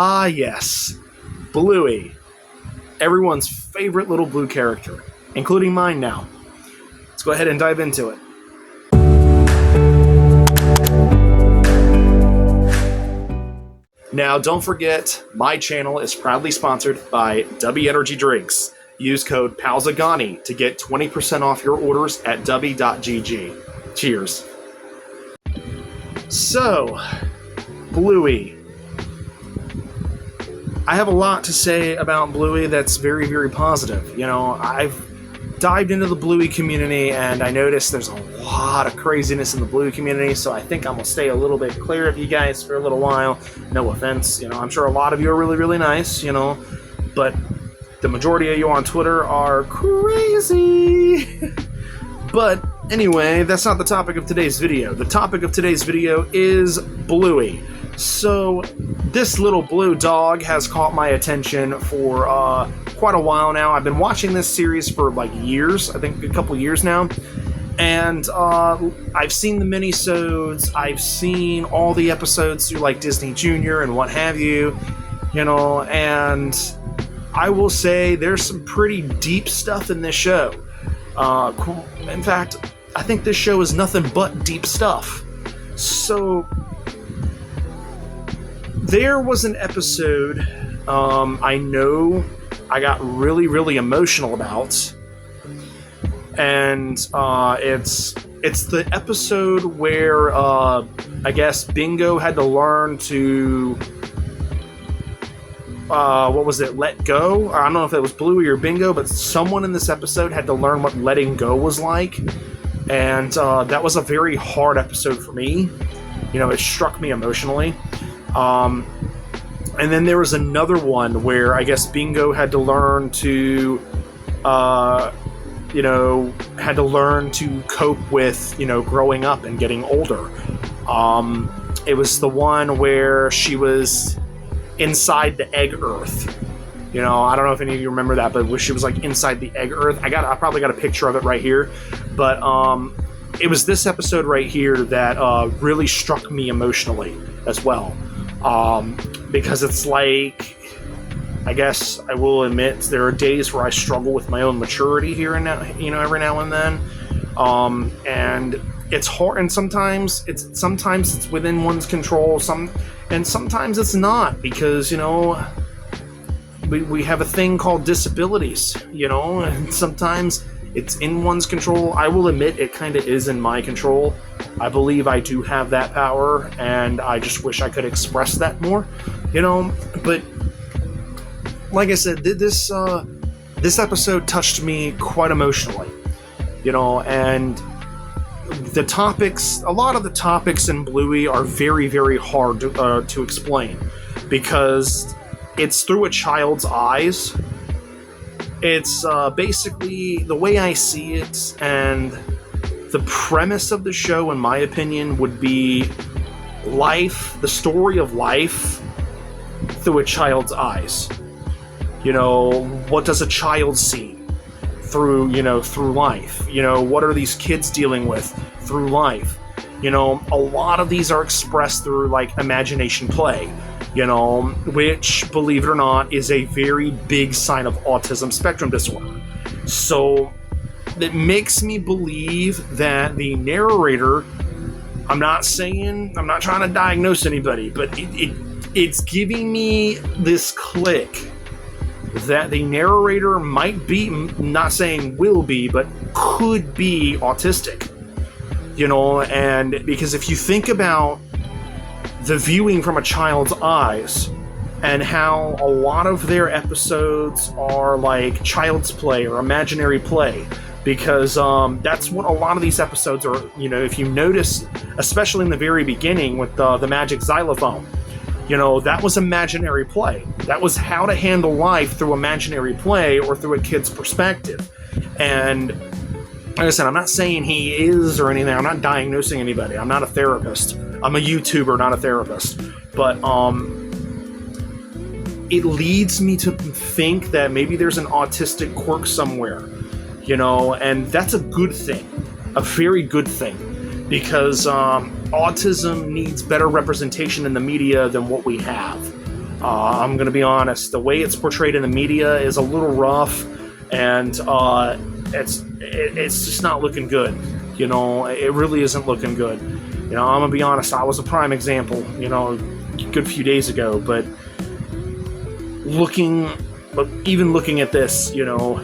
Ah, yes. Bluey. Everyone's favorite little blue character, including mine now. Let's go ahead and dive into it. Now, don't forget, my channel is proudly sponsored by W Energy Drinks. Use code PALZAGANI to get 20% off your orders at w.gg. Cheers. So, Bluey. I have a lot to say about Bluey that's very, very positive. You know, I've dived into the Bluey community and I noticed there's a lot of craziness in the Bluey community, so I think I'm going to stay a little bit clear of you guys for a little while. No offense, you know, I'm sure a lot of you are really, really nice, you know, but the majority of you on Twitter are crazy. But anyway, that's not the topic of today's video. The topic of today's video is Bluey. So, this little blue dog has caught my attention for quite a while now. I've been watching this series for like years, I think a couple years now. And I've seen the minisodes, I've seen all the episodes through like Disney Junior and what have you, you know, and I will say there's some pretty deep stuff in this show. In fact, I think this show is nothing but deep stuff. So, there was an episode I know I got really, really emotional about, and it's the episode where I guess Bingo had to learn to what was it, let go? Or I don't know if it was Bluey or Bingo, but someone in this episode had to learn what letting go was like, and that was a very hard episode for me. You know, it struck me emotionally. And then there was another one where I guess Bingo had to learn to, had to learn to cope with, you know, growing up and getting older. It was the one where she was inside the egg earth. You know, I don't know if any of you remember that, but where she was like inside the egg earth. I probably got a picture of it right here, but it was this episode right here that really struck me emotionally as well. Because it's like, I guess I will admit there are days where I struggle with my own maturity here and now, you know, every now and then. And it's hard, and sometimes it's within one's control, and sometimes it's not, because, you know, we have a thing called disabilities, you know, and sometimes it's in one's control. I will admit it kind of is in my control. I believe I do have that power, and I just wish I could express that more, you know. But like I said, this episode touched me quite emotionally, you know, and a lot of the topics in Bluey are very, very hard to explain, because it's through a child's eyes. It's basically, the way I see it, and the premise of the show, in my opinion, would be life, the story of life through a child's eyes. You know, what does a child see through life? You know, what are these kids dealing with through life? You know, a lot of these are expressed through, like, imagination play, you know, which, believe it or not, is a very big sign of autism spectrum disorder. So, it makes me believe that the narrator, I'm not trying to diagnose anybody, but it's giving me this click that the narrator might be, not saying will be, but could be autistic. You know, and because if you think about the viewing from a child's eyes, and how a lot of their episodes are like child's play or imaginary play, because that's what a lot of these episodes are. You know, if you notice, especially in the very beginning with the magic xylophone, you know, that was imaginary play. That was how to handle life through imaginary play or through a kid's perspective. And like I said, I'm not saying he is or anything. I'm not diagnosing anybody. I'm not a therapist. I'm a YouTuber, not a therapist. But it leads me to think that maybe there's an autistic quirk somewhere, you know, and that's a good thing, a very good thing, because autism needs better representation in the media than what we have. I'm going to be honest. The way it's portrayed in the media is a little rough, and it's just not looking good. You know, it really isn't looking good. You know, I'm going to be honest. I was a prime example, you know, a good few days ago, but even looking at this, you know,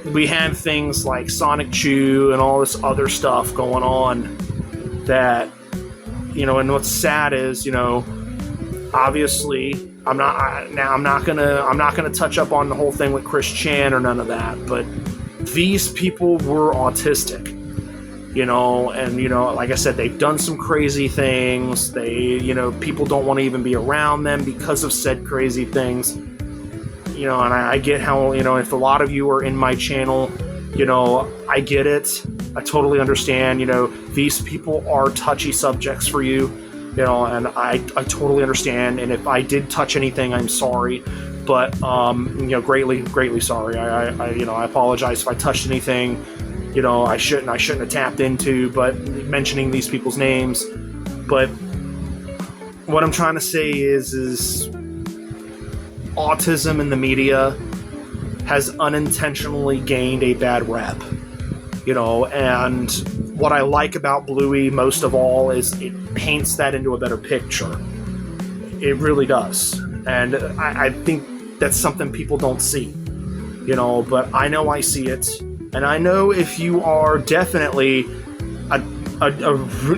we had things like Sonic Chew and all this other stuff going on that, you know, and what's sad is, you know, obviously I'm not gonna touch up on the whole thing with Chris Chan or none of that, but these people were autistic, you know, and, you know, like I said, they've done some crazy things. You know, people don't want to even be around them because of said crazy things. You know, and I get how, you know, if a lot of you are in my channel, you know, I get it. I totally understand. You know, these people are touchy subjects for you, you know, and I totally understand. And if I did touch anything, I'm sorry. But, you know, greatly sorry. You know, I apologize if I touched anything, you know, I shouldn't have tapped into, but mentioning these people's names. But what I'm trying to say is autism in the media has unintentionally gained a bad rep, you know, and what I like about Bluey most of all is it paints that into a better picture. It really does. And I think that's something people don't see, you know, but I know I see it. And I know if you are definitely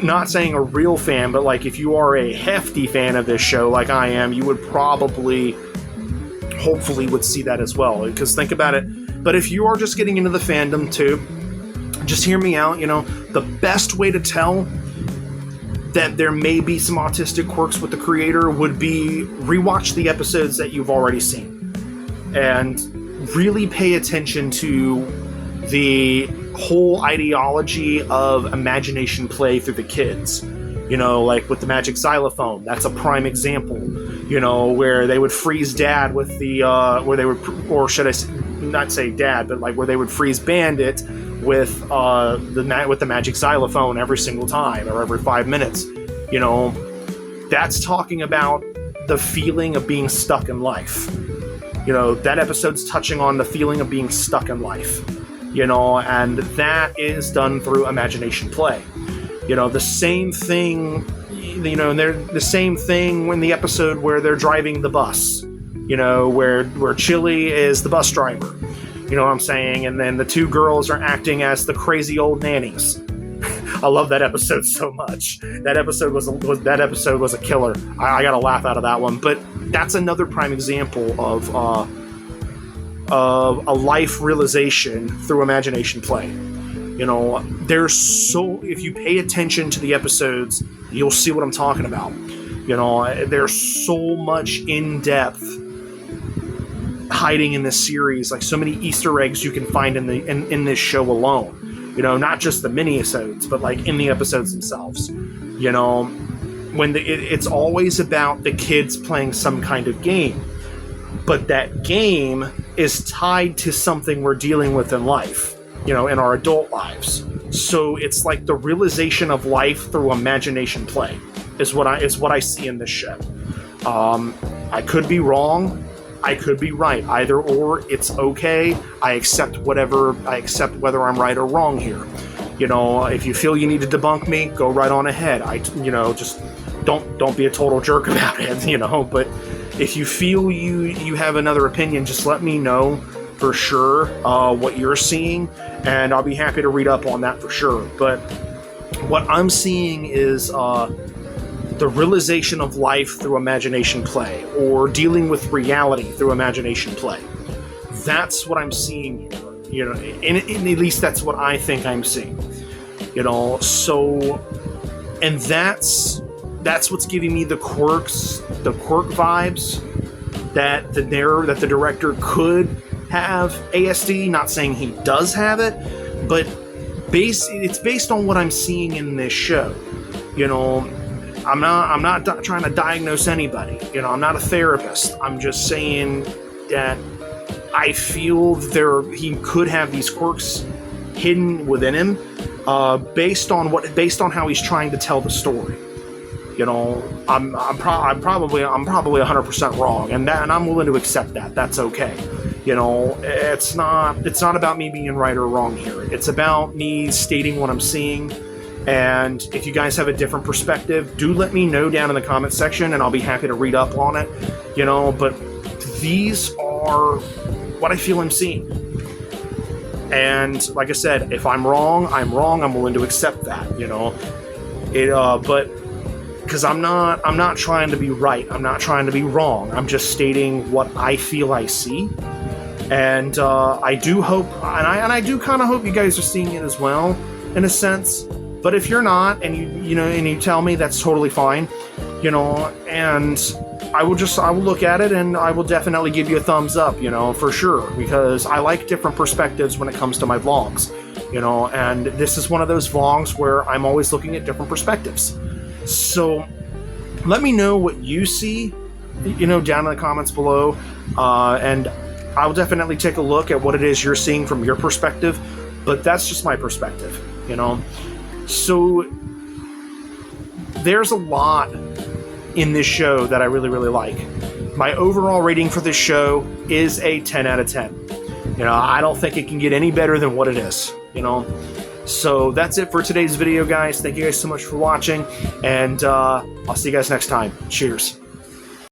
not saying a real fan, but like if you are a hefty fan of this show like I am, you would hopefully would see that as well, because think about it. But if you are just getting into the fandom too, just hear me out. You know, the best way to tell that there may be some autistic quirks with the creator would be rewatch the episodes that you've already seen and really pay attention to the whole ideology of imagination play through the kids. You know, like with the magic xylophone, that's a prime example. You know, where they would freeze Dad with the, or should I not say Dad, but like where they would freeze Bandit with the magic xylophone every single time or every 5 minutes. You know, that's talking about the feeling of being stuck in life. You know, that episode's touching on the feeling of being stuck in life. You know, and that is done through imagination play. You know, the same thing, you know, and they're the same thing when the episode where they're driving the bus, you know, where Chili is the bus driver, you know what I'm saying? And then the two girls are acting as the crazy old nannies. I love that episode so much. That episode was a killer. I got a laugh out of that one. But that's another prime example of a life realization through imagination play. You know, if you pay attention to the episodes, you'll see what I'm talking about. You know, there's so much in-depth hiding in this series, like so many Easter eggs you can find in this show alone. You know, not just the mini-episodes, but like in the episodes themselves. You know, when it's always about the kids playing some kind of game, but that game is tied to something we're dealing with in life. You know, in our adult lives. So it's like the realization of life through imagination play is what I see in this show. I could be wrong. I could be right. Either or, it's okay. I accept whether I'm right or wrong here. You know, if you feel you need to debunk me, go right on ahead. Just don't be a total jerk about it, you know, but if you feel you have another opinion, just let me know for sure what you're seeing, and I'll be happy to read up on that for sure. But what I'm seeing is the realization of life through imagination play, or dealing with reality through imagination play. That's what I'm seeing here, you know, and at least that's what I think I'm seeing, you know. So, and that's what's giving me the quirk vibes that the director could have ASD. Not saying he does have it, but it's based on what I'm seeing in this show. You know, I'm not trying to diagnose anybody. You know, I'm not a therapist. I'm just saying that I feel he could have these quirks hidden within him, based on how he's trying to tell the story. You know, I'm probably 100% wrong, and I'm willing to accept that. That's okay. You know, it's not about me being right or wrong here. It's about me stating what I'm seeing. And if you guys have a different perspective, do let me know down in the comment section, and I'll be happy to read up on it. You know, but these are what I feel I'm seeing. And like I said, if I'm wrong, I'm wrong. I'm willing to accept that. You know, but because I'm not trying to be right. I'm not trying to be wrong. I'm just stating what I feel I see. And I do hope, and I do kind of hope you guys are seeing it as well, in a sense. But if you're not, and you tell me, that's totally fine. You know, and I will look at it, and I will definitely give you a thumbs up. You know, for sure, because I like different perspectives when it comes to my vlogs. You know, and this is one of those vlogs where I'm always looking at different perspectives. So let me know what you see, you know, down in the comments below, and I'll definitely take a look at what it is you're seeing from your perspective, but that's just my perspective, you know. So there's a lot in this show that I really, really like. My overall rating for this show is a 10 out of 10. You know, I don't think it can get any better than what it is, you know. So that's it for today's video, guys. Thank you guys so much for watching, and I'll see you guys next time. Cheers.